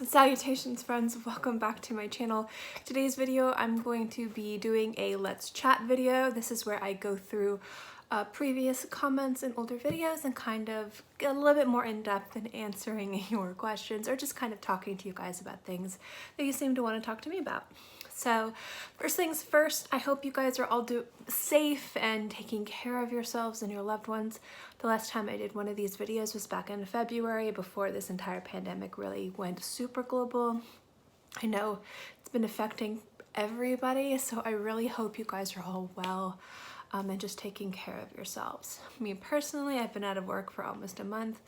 Salutations friends, welcome back to my channel. Today's video I'm going to be doing a let's chat video. This is where I go through previous comments in older videos and kind of get a little bit more in depth in answering your questions or just kind of talking to you guys about things that you seem to want to talk to me about. So first things first, I hope you guys are all safe and taking care of yourselves and your loved ones. The last time I did one of these videos was back in February before this entire pandemic really went super global. I know it's been affecting everybody, so I really hope you guys are all well and just taking care of yourselves. Me personally, I've been out of work for almost a month.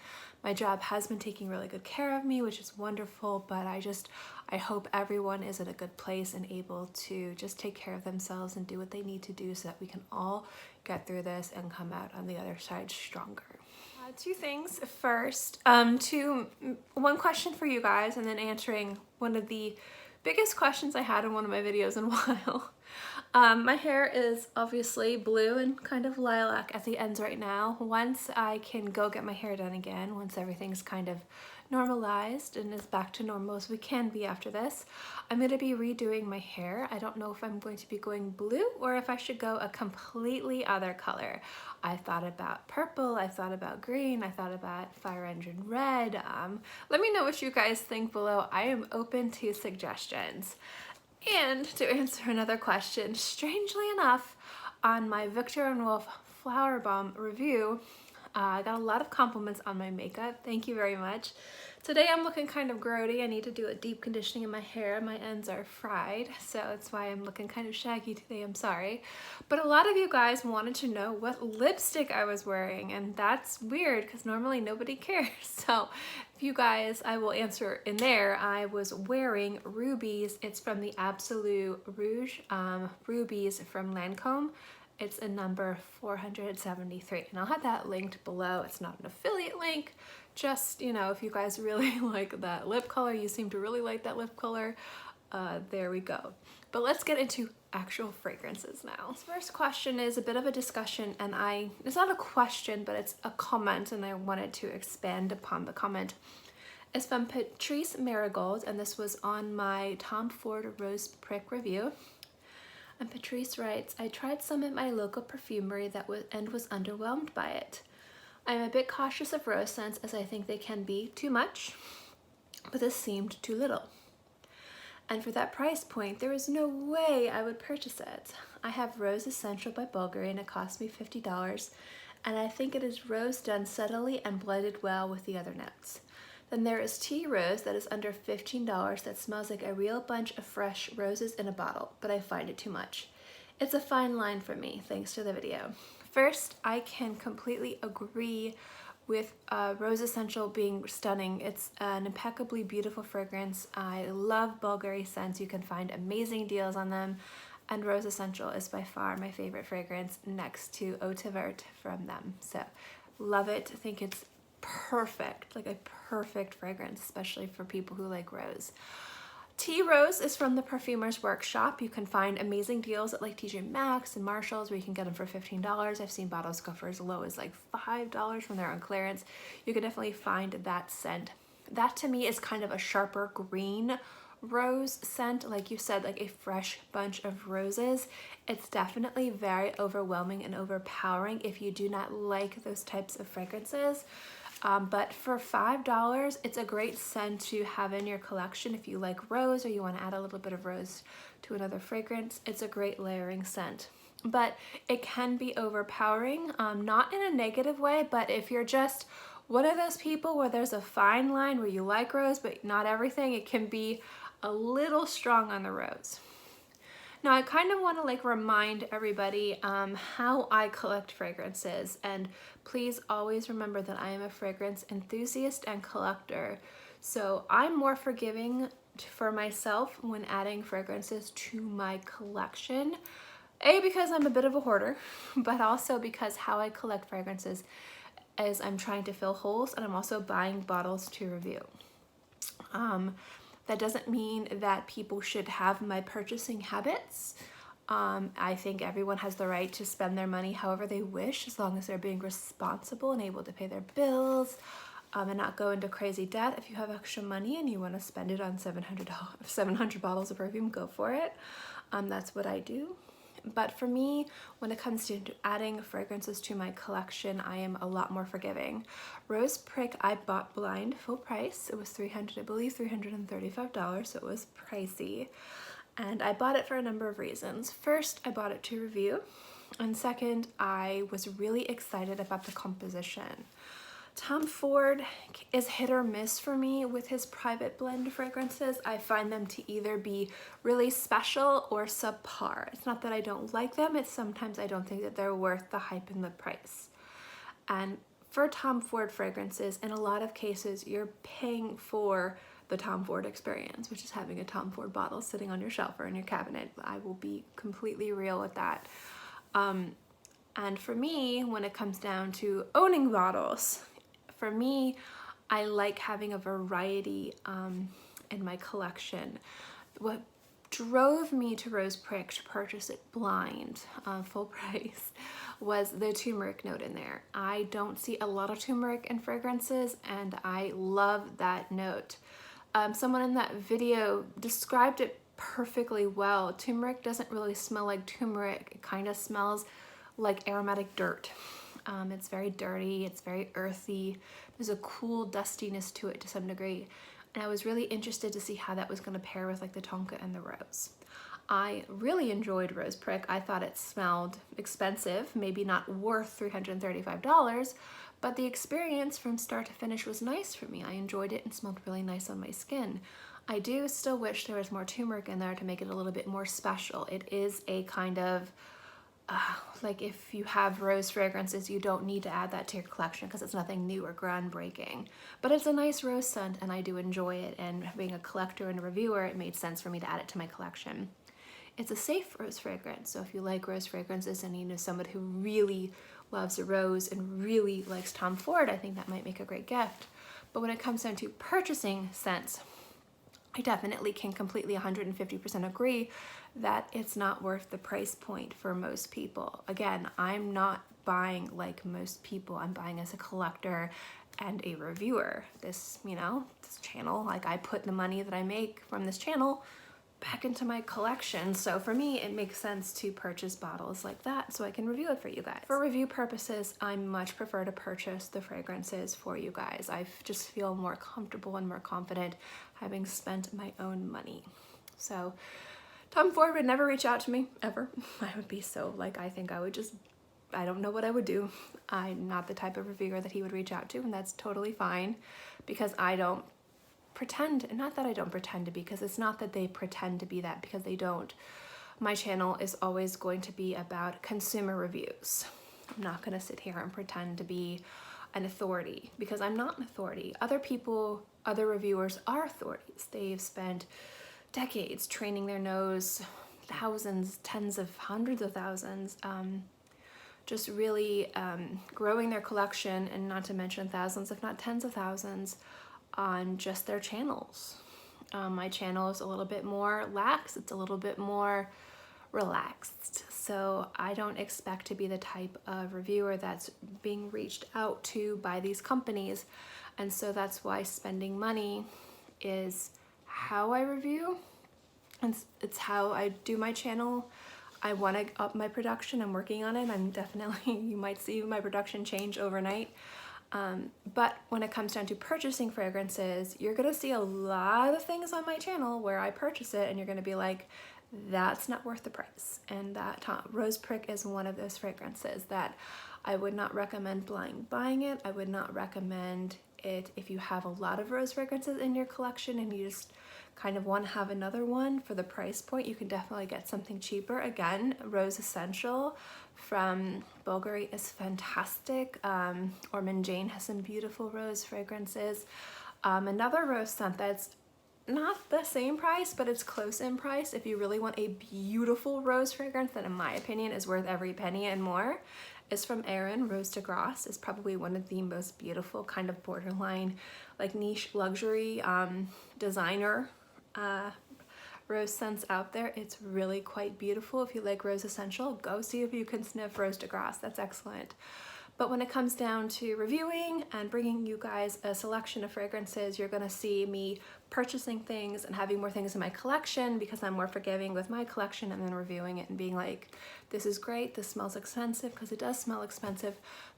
My job has been taking really good care of me, which is wonderful, but I hope everyone is at a good place and able to just take care of themselves and do what they need to do so that we can all get through this and come out on the other side stronger. Two things. First, one question for you guys and then answering one of the biggest questions I had in one of my videos in a while. My hair is obviously blue and kind of lilac at the ends right now. Once I can go get my hair done again, once everything's kind of normalized and is back to normal as we can be after this, I'm going to be redoing my hair. I don't know if I'm going to be going blue or if I should go a completely other color. I thought about purple, I thought about green, I thought about fire engine red. Let me know what you guys think below. I am open to suggestions. And to answer another question, strangely enough, on my Victor & Wolf Flower Bomb review, I got a lot of compliments on my makeup. Thank you very much. Today I'm looking kind of grody. I need to do a deep conditioning in my hair. My ends are fried, so that's why I'm looking kind of shaggy today. I'm sorry. But a lot of you guys wanted to know what lipstick I was wearing, and that's weird because normally nobody cares. So if you guys, I will answer in there. I was wearing Rubies. It's from the Absolute Rouge Rubies from Lancome. It's a number 473, and I'll have that linked below. It's not an affiliate link, just, you know, if you guys really like that lip color, you seem to really like that lip color, there we go. But let's get into actual fragrances now. This first question is a bit of a discussion, and it's not a question, but it's a comment, and I wanted to expand upon the comment. It's from Patrice Marigold, and this was on my Tom Ford Rose Prick review. And Patrice writes, I tried some at my local perfumery and was underwhelmed by it. I'm a bit cautious of rose scents as I think they can be too much, but this seemed too little. And for that price point, there is no way I would purchase it. I have Rose Essential by Bulgari and it cost me $50, and I think it is rose done subtly and blended well with the other notes. Then there is Tea Rose that is under $15 that smells like a real bunch of fresh roses in a bottle, but I find it too much. It's a fine line for me, thanks to the video. First, I can completely agree with Rose Essential being stunning. It's an impeccably beautiful fragrance. I love Bulgari scents. You can find amazing deals on them, and Rose Essential is by far my favorite fragrance next to Eau de Verte from them. So love it. I think it's perfect, like a perfect fragrance, especially for people who like rose. Tea Rose is from the Perfumer's Workshop. You can find amazing deals at like TJ Maxx and Marshall's where you can get them for $15. I've seen bottles go for as low as like $5 when they're on clearance. You can definitely find that scent. That to me is kind of a sharper green rose scent, like you said, like a fresh bunch of roses. It's definitely very overwhelming and overpowering if you do not like those types of fragrances. But for $5, it's a great scent to have in your collection if you like rose or you want to add a little bit of rose to another fragrance. It's a great layering scent. But it can be overpowering, not in a negative way, but if you're just one of those people where there's a fine line where you like rose but not everything, it can be a little strong on the rose. Now I kind of want to like remind everybody how I collect fragrances, and please always remember that I am a fragrance enthusiast and collector. So I'm more forgiving for myself when adding fragrances to my collection. A, because I'm a bit of a hoarder, but also because how I collect fragrances is I'm trying to fill holes, and I'm also buying bottles to review. That doesn't mean that people should have my purchasing habits. I think everyone has the right to spend their money however they wish, as long as they're being responsible and able to pay their bills. and not go into crazy debt. If you have extra money and you want to spend it on 700 bottles of perfume, go for it. That's what I do. But for me, when it comes to adding fragrances to my collection, I am a lot more forgiving. Rose Prick I bought blind, full price. It was $335, so it was pricey. And I bought it for a number of reasons. First, I bought it to review. And second, I was really excited about the composition. Tom Ford is hit or miss for me with his private blend fragrances. I find them to either be really special or subpar. It's not that I don't like them, it's sometimes I don't think that they're worth the hype and the price. And for Tom Ford fragrances, in a lot of cases, you're paying for the Tom Ford experience, which is having a Tom Ford bottle sitting on your shelf or in your cabinet. I will be completely real with that. And for me, when it comes down to owning bottles, for me, I like having a variety in my collection. What drove me to Rose Prick to purchase it blind, full price, was the turmeric note in there. I don't see a lot of turmeric in fragrances, and I love that note. Someone in that video described it perfectly well. Turmeric doesn't really smell like turmeric. It kind of smells like aromatic dirt. It's very dirty, it's very earthy. There's a cool dustiness to it to some degree. And I was really interested to see how that was going to pair with like the tonka and the rose. I really enjoyed Rose Prick. I thought it smelled expensive, maybe not worth $335, but the experience from start to finish was nice for me. I enjoyed it and smelled really nice on my skin. I do still wish there was more turmeric in there to make it a little bit more special. It is a kind of like if you have rose fragrances, you don't need to add that to your collection because it's nothing new or groundbreaking. But it's a nice rose scent and I do enjoy it, and being a collector and a reviewer, it made sense for me to add it to my collection. It's a safe rose fragrance, so if you like rose fragrances and you know somebody who really loves a rose and really likes Tom Ford, I think that might make a great gift. But when it comes down to purchasing scents, I definitely can completely 150% agree that it's not worth the price point for most people. Again, I'm not buying like most people. I'm buying as a collector and a reviewer. This, you know, this channel, like I put the money that I make from this channel back into my collection. So for me, it makes sense to purchase bottles like that so I can review it for you guys. For review purposes, I much prefer to purchase the fragrances for you guys. I just feel more comfortable and more confident having spent my own money. So Tom Ford would never reach out to me, ever. I would be so like, I think I would just, I don't know what I would do. I'm not the type of reviewer that he would reach out to, and that's totally fine because I don't pretend, and not that I don't pretend to be, because it's not that they pretend to be that, because they don't. My channel is always going to be about consumer reviews. I'm not going to sit here and pretend to be an authority because I'm not an authority. Other people, other reviewers are authorities. They've spent decades training their nose, thousands, tens of hundreds of thousands, just really growing their collection, and not to mention thousands, if not tens of thousands, on just their channels. My channel is a little bit more lax, it's a little bit more relaxed. So I don't expect to be the type of reviewer that's being reached out to by these companies. And so that's why spending money is how I review, and it's how I do my channel. I want to up my production. I'm working on it. I'm definitely, you might see my production change overnight. But when it comes down to purchasing fragrances, you're gonna see a lot of things on my channel where I purchase it and you're gonna be like, that's not worth the price. And that Rose Prick is one of those fragrances that I would not recommend blind buying it. I would not recommend it if you have a lot of rose fragrances in your collection and you just kind of want to have another one for the price point. You can definitely get something cheaper. Again, Rose Essential from Bulgari is fantastic. Ormond Jane has some beautiful rose fragrances. Another rose scent that's not the same price, but it's close in price. If you really want a beautiful rose fragrance that in my opinion is worth every penny and more, is from Erin. Rose de Grace is probably one of the most beautiful, kind of borderline like niche luxury designer rose scents out there. It's really quite beautiful. If you like Rose Essential, go see if you can sniff Rose de Grace. That's excellent. But when it comes down to reviewing and bringing you guys a selection of fragrances, you're gonna see me purchasing things and having more things in my collection because I'm more forgiving with my collection, and then reviewing it and being like, this is great, this smells expensive, because it does smell expensive,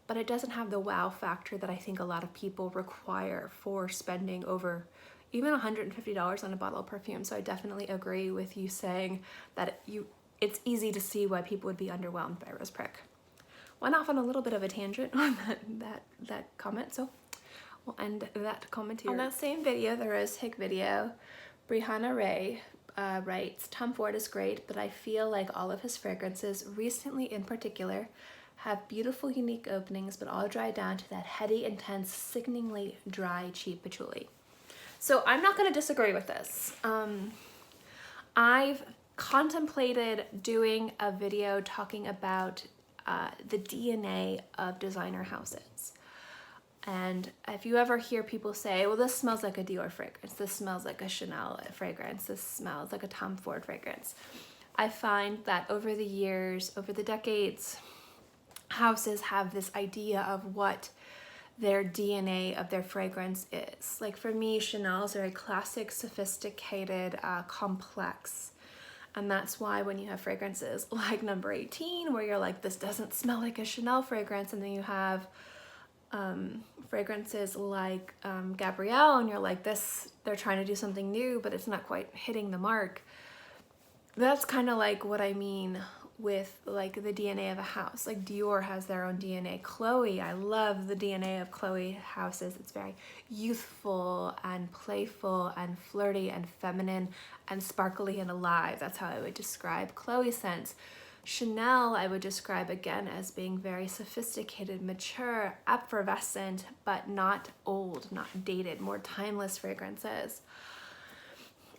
but it doesn't have the wow factor that I think a lot of people require for spending over even $150 on a bottle of perfume. So I definitely agree with you saying that it's easy to see why people would be underwhelmed by Rose Prick. Went off on a little bit of a tangent on that comment, so we'll end that comment here. On that same video, the Rose Hig video, Brianna Ray writes, Tom Ford is great, but I feel like all of his fragrances, recently in particular, have beautiful, unique openings, but all dry down to that heady, intense, sickeningly dry, cheap patchouli. So I'm not going to disagree with this. I've contemplated doing a video talking about the DNA of designer houses. And if you ever hear people say, well, this smells like a Dior fragrance, this smells like a Chanel fragrance, this smells like a Tom Ford fragrance, I find that over the years, over the decades, houses have this idea of what their DNA of their fragrance is. Like for me, Chanel is very classic, sophisticated, complex. And that's why when you have fragrances like number 18, where you're like, this doesn't smell like a Chanel fragrance, and then you have fragrances like Gabrielle, and you're like, they're trying to do something new, but it's not quite hitting the mark. That's kind of like what I mean with like the DNA of a house. Like Dior has their own DNA. Chloe, I love the DNA of Chloe houses. It's very youthful and playful and flirty and feminine and sparkly and alive. That's how I would describe Chloe's scents. Chanel, I would describe again as being very sophisticated, mature, effervescent, but not old, not dated, more timeless fragrances.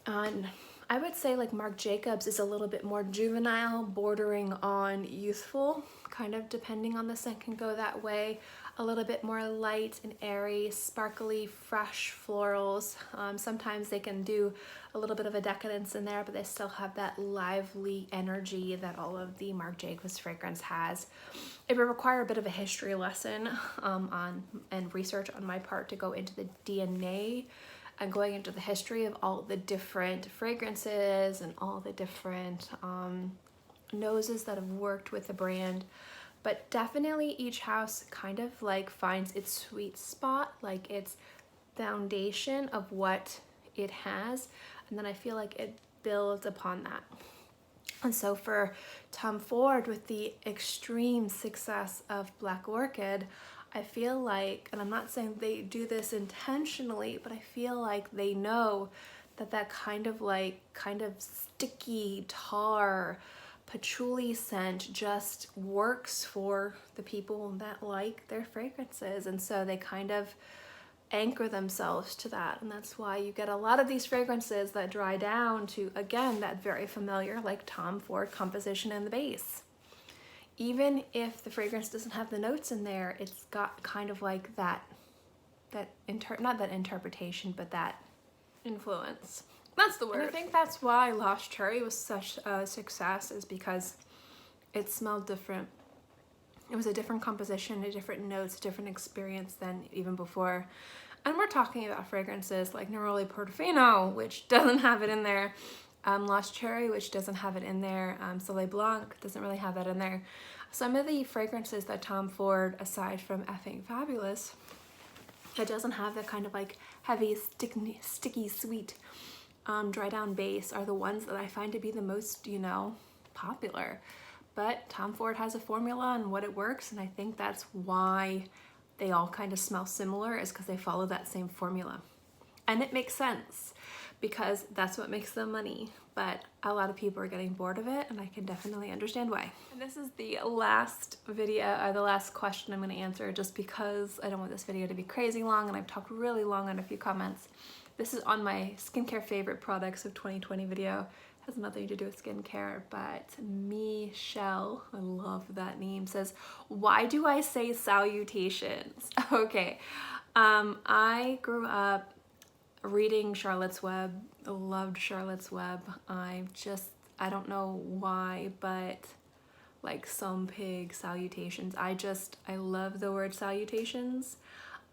And I would say like Marc Jacobs is a little bit more juvenile, bordering on youthful, kind of depending on the scent can go that way. A little bit more light and airy, sparkly, fresh florals. Sometimes they can do a little bit of a decadence in there, but they still have that lively energy that all of the Marc Jacobs fragrance has. It would require a bit of a history lesson and research on my part to go into the DNA and going into the history of all the different fragrances and all the different noses that have worked with the brand. But definitely each house kind of like finds its sweet spot, like its foundation of what it has, and then I feel like it builds upon that. And so for Tom Ford, with the extreme success of Black Orchid, I feel like, and I'm not saying they do this intentionally, but I feel like they know that that kind of sticky tar patchouli scent just works for the people that like their fragrances. And so they kind of anchor themselves to that. And that's why you get a lot of these fragrances that dry down to, again, that very familiar like Tom Ford composition in the base. Even if the fragrance doesn't have the notes in there, it's got kind of like not that interpretation, but that influence. That's the word. And I think that's why Lost Cherry was such a success, is because it smelled different. It was a different composition, a different notes, different experience than even before. And we're talking about fragrances like Neroli Portofino, which doesn't have it in there. Lost Cherry, which doesn't have it in there. Soleil Blanc doesn't really have that in there. Some of the fragrances that Tom Ford, aside from effing fabulous, it doesn't have that kind of like heavy, sticky, sweet, dry down base, are the ones that I find to be the most, popular. But Tom Ford has a formula and what it works, and I think that's why they all kind of smell similar, is because they follow that same formula. And it makes sense, because that's what makes them money. But a lot of people are getting bored of it, and I can definitely understand why. And this is the last video, the last question I'm going to answer, just because I don't want this video to be crazy long, and I've talked really long on a few comments. This is on my skincare favorite products of 2020 video. It has nothing to do with skincare, but Michelle, I love that name, says, why do I say salutations? Okay, I grew up reading Charlotte's Web, loved Charlotte's Web. I don't know why, but like some pig salutations. I love the word salutations.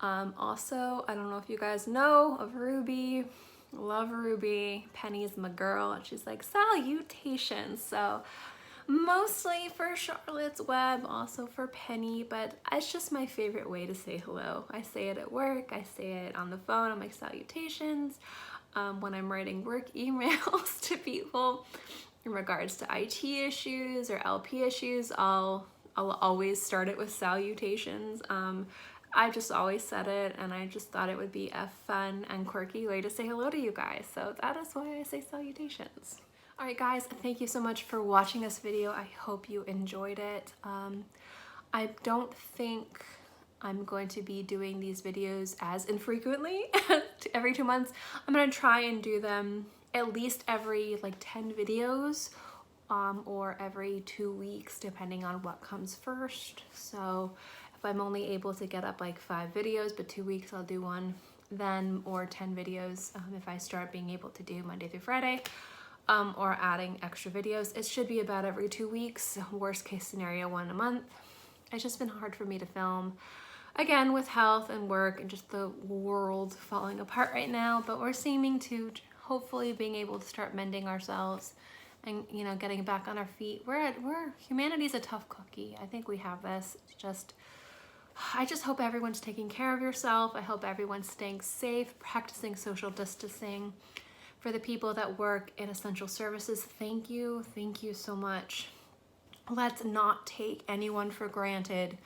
Also, I don't know if you guys know of Ruby. Love Ruby. Penny's my girl, and she's like, salutations. So mostly for Charlotte's Web, also for Penny, but it's just my favorite way to say hello. I say it at work, I say it on the phone, I'm like, salutations. When I'm writing work emails to people in regards to IT issues or LP issues, I'll always start it with salutations. I just always said it, and I just thought it would be a fun and quirky way to say hello to you guys. So that is why I say salutations. All right, guys, thank you so much for watching this video. I hope you enjoyed it. I don't think I'm going to be doing these videos as infrequently, every 2 months. I'm gonna try and do them at least every like 10 videos, or every 2 weeks, depending on what comes first. So if I'm only able to get up like 5 videos, but 2 weeks I'll do one then, or 10 videos if I start being able to do Monday through Friday, or adding extra videos. It should be about every 2 weeks, worst case scenario 1 a month. It's just been hard for me to film, again, with health and work and just the world falling apart right now, but we're seeming to hopefully being able to start mending ourselves and, you know, getting back on our feet. Humanity's a tough cookie. I think we have this. It's just, I just hope everyone's taking care of yourself. I hope everyone's staying safe, practicing social distancing. For the people that work in essential services, thank you so much. Let's not take anyone for granted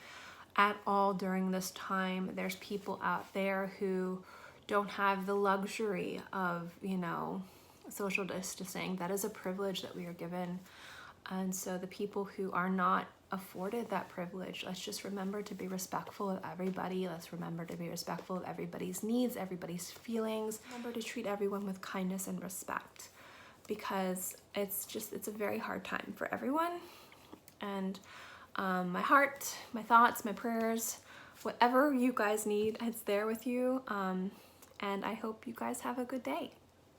at all during this time. There's people out there who don't have the luxury of, you know, social distancing. That is a privilege that we are given. And so the people who are not afforded that privilege, let's just remember to be respectful of everybody. Let's remember to be respectful of everybody's needs, everybody's feelings. Remember to treat everyone with kindness and respect, because it's a very hard time for everyone. And my heart, my thoughts, my prayers, whatever you guys need, it's there with you. And I hope you guys have a good day.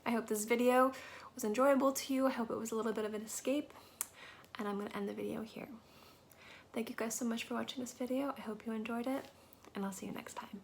I hope this video was enjoyable to you. I hope it was a little bit of an escape. And I'm gonna end the video here. Thank you guys so much for watching this video. I hope you enjoyed it, and I'll see you next time.